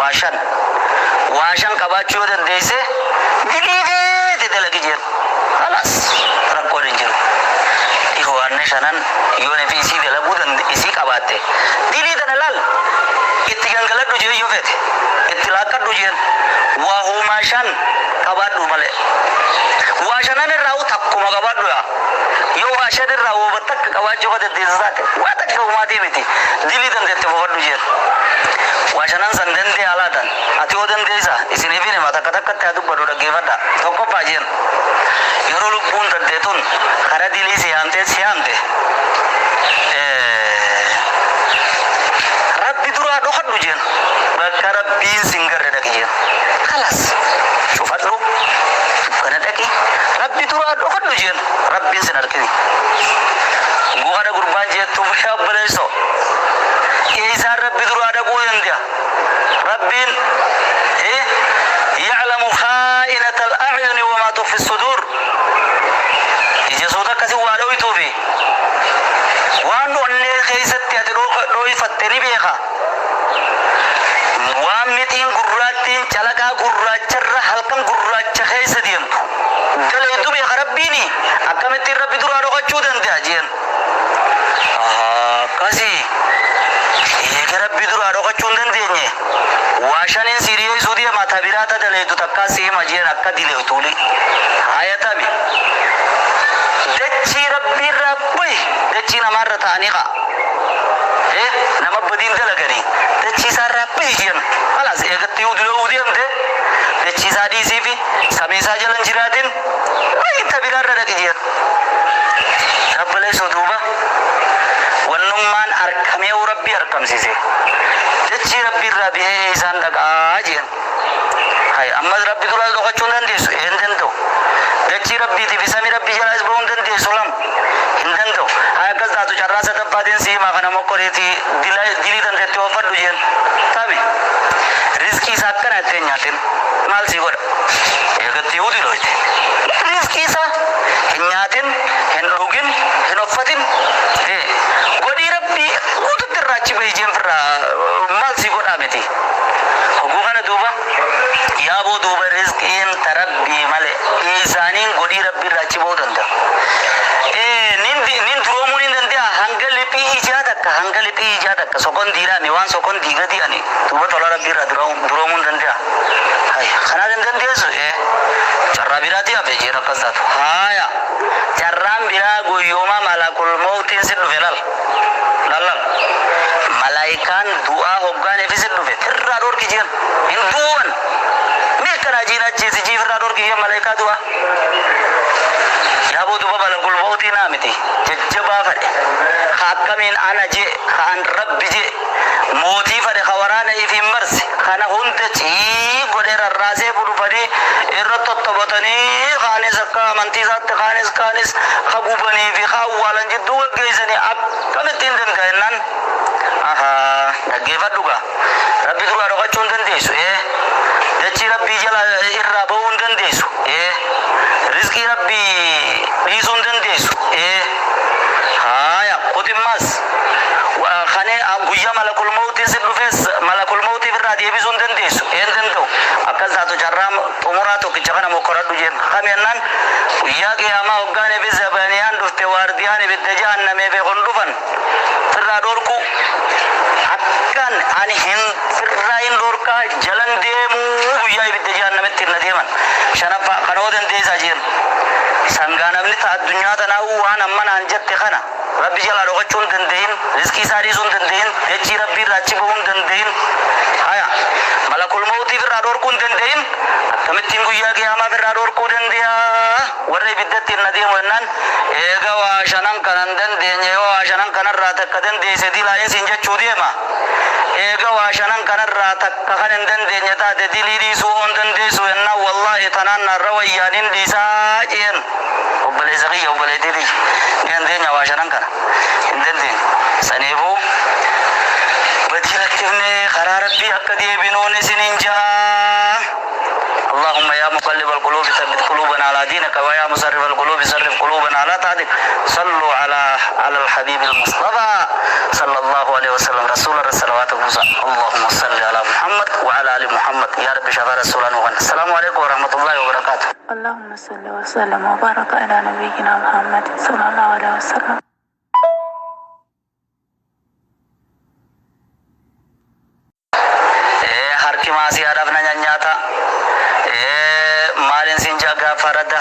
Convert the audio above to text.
waashan qabaachuu dandeesse diliidee dalagi jiru halas rakkoon hin jiru dhihoanne shanan yoon fi isii dalaguu isii qabaatte dilii tana laal itti gangaladhu jee yoo fete itti laakkadhu jeen waa huumaa shan qabaadhu malee waa shanan irraa takkuma qabaadhu yaa yoo waa shan irraa woo takka qabaachuu ka dandeessaate waa takka humaatii miti dilii dandeette bobadhu jeen washanan san dende alatan ati o dendeisa isini fini mata kata kata adu bado dagevada tokko pajen yoro lubun tadetun kara dili siante rabbi dura do khadu jen bakka rabbi singar dakijen khalas shufadlu kana daki rabbi dura do khadu jen rabbi sinar kini gua ada gurban jetu baleso إذا ربي ذو هذا قوين dia ربي يعلم خائنة الأعين وما تخفي الصدور إذا صوتك كسي وادوي توفي وانو أني خيست يأتي روي فتني بيخا وامتين قراتين چلقا قرات چر حلقم قرات چخيس ديم دلائتو بيخا ربيني أكامتين ربي ذو هذا قچودن dia جين كسي rabbi dura doka chundan denye washanin siriyo sudiya mata birata dale tu takka se majian akka dile utuli ayata bi dechi rabbi rabbi dechi namar taniqa nama badin dalagani dechi sar rabbi jian halas egatti udilo udiyam de dechi sadi sifi samisa jalan jiratin ay tabirar radaki jian rabbale suduba wannumman arkame rabbi arkam sise dechi rabbi rabbi isan daga ajian hay amma rabbi dula do kachundan desu endendo dechi rabbi di bisami rabbi jalas bondan desu lam endendo hay kazda tu charra sa tabadin si makana mokoreti dili dan detu ofadu jen tabi rizki sakkan aten nyatin mal si gor egati udi loite rizki sa nyatin hen rugin hen ofatin godi rabbi utu terraci bejem fra mal si gor ameti hukukana duba ya bo duba rizqin tarabbi male isanin godi rabbi raci bodanda nin turomuni ndandia hangalipi ijada ka sokon dira mi wan sokon digati ani duba tola rabbi ra duromun ndandia hay khana ndandia so charra birati abe jera kasatu haya charram bira goyoma malakul mautin sidu velal lalal malaikan doa hogane fisidu ve terra dor kijen induan me kana jina jisi jifra dor kijen malaika doa ya bo doa malakul mautin amiti jajjaba fade hakamin ana je khan rabbi je moti fade khawarana ifi marsi khana hunde chi godera rase buru fade irratto tabatani khane sakka manti zat khanis khagubani fi khawalan jiddu geisani akkana tindan kainan aha dageva duga rabbi duga roga chundan desu dechi rabbi jala irra bawundan desu rizki rabbi disundan desu haya kotimas khane guya malakul maut sidu fes malakul maut firra debi sundan desu endento akal satu jarram umurato kichana mokoradu jen khamenan ya qiyama ogane bi zabaniyan dufte wardiyan bi jahannam be gondufan firra dorku akkan ani hin firrain dorka jalan demu ya bi jahannam tinna deman shanapa kanoden desa jen sanganam ni ta dunya tanawu wan amman anjatte khana rabbi jala do gachun dendein rizki sari sun dendein dechi rabbi rachi bun dendein haya malakul maut firra dor kun dendein kamitin guya qiyama firra dor ku dendia warre biddatin nadim wannan ega wa shanan kanan dendenye wa shanan kanan rata kaden dese dilain sinja chudema ega wa shanan kanan rata kanen dendenye ta de diliri su on dendesu enna wallahi tanan rawayanin disajen obale zagi obale dili dendenya wa shanan kana denden sanebu بديلكني قرار ربي أكدي بنون سنينجا اللهم يا مقلب القلوب ثبت قلوبنا على دينك ويا مصرف القلوب صرف قلوبنا على طاعتك صلوا على الحبيب المصطفى صلى الله عليه وسلم رسول الله صلوات الله اللهم صل على محمد وعلى آل يا رب شفاء رسول الله. السلام عليكم ورحمة الله وبركاته. اللهم صل وسلم وبارك على نبينا محمد صلى الله عليه وسلم. harki maasii haadhaaf na nyaata maalin siin jaggaa farada